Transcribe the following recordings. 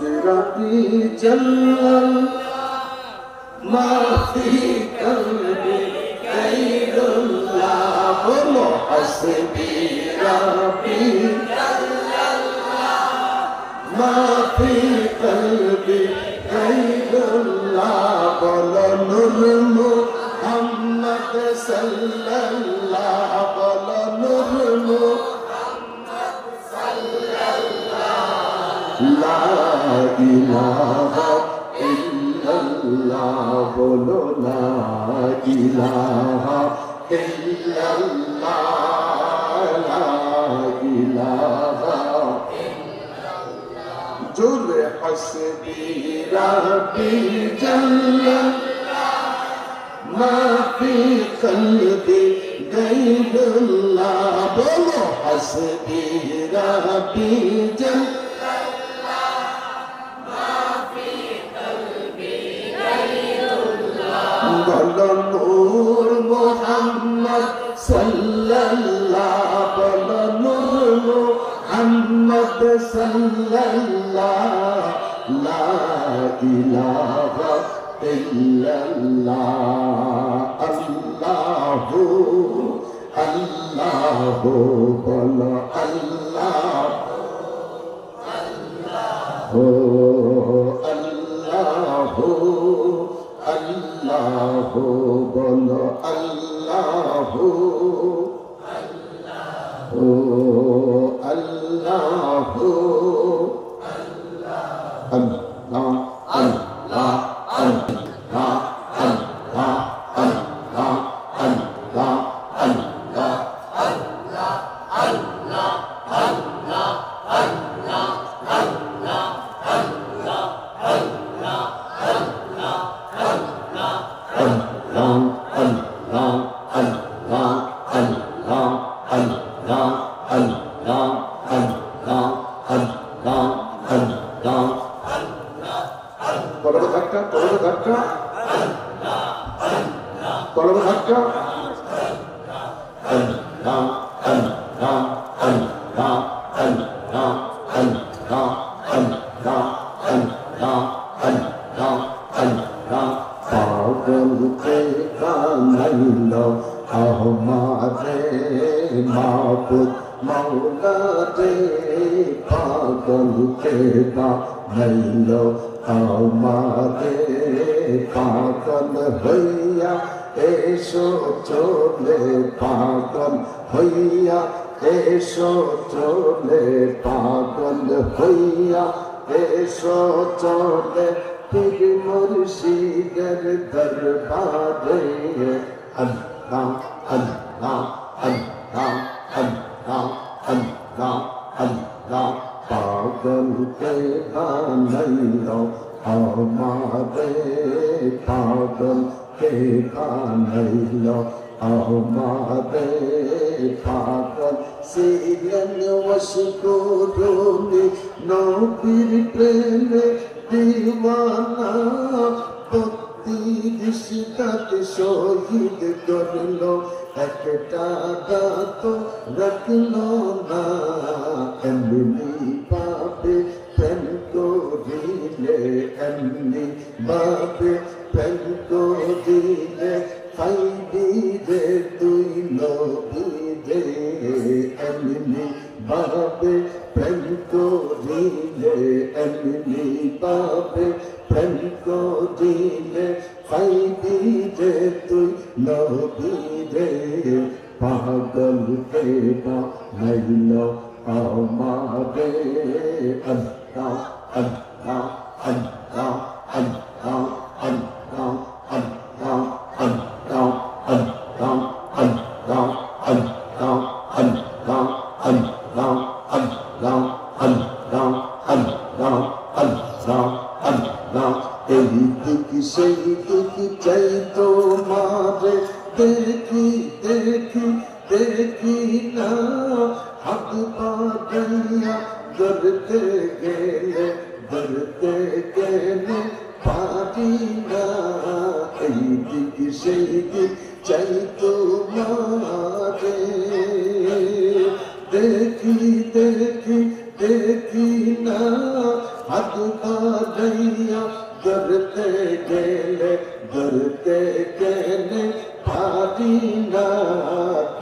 ربي جل ما في قلبي غير الله بولو حسبي ربي ما في قلبي غير الله بولو نور محمد صلى الله بولو نور محمد صلى الله لا إله إلا الله بولو لا إله إلا الله لا إله جل حسبي ربي جل ما في قلبي غير الله بولو حسبي ربي جل بولو نور محمد صلى الله بولو نور محمد صلى الله لا إله إلا الله الله الله بولو الله الله الله بولو الله পারাইয়া ধরতে গেলে পারি না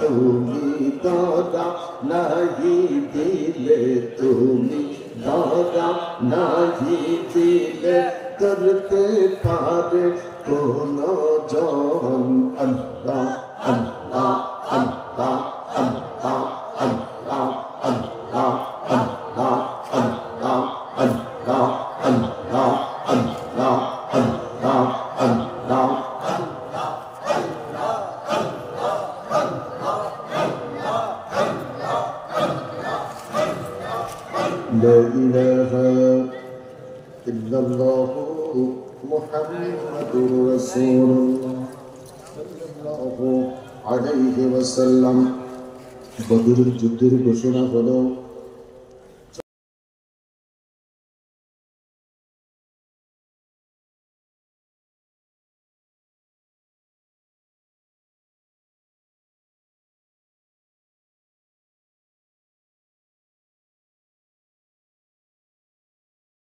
তুমি দাদা নাহি দিলে তুমি দাদা নাহি দিলে করতে পারে কোন জন আল্লাহ আল্লাহ আল্লাহ আল্লাহ আল্লাহ আল্লাহ আল্লাহ আল্লাহ আল্লাহ আল্লাহ আল্লাহ আল্লাহ আল্লাহ لا إله إلا الله محمد رسول الله صلى الله عليه وسلم বদরের যুদ্ধের ঘোষণা হলো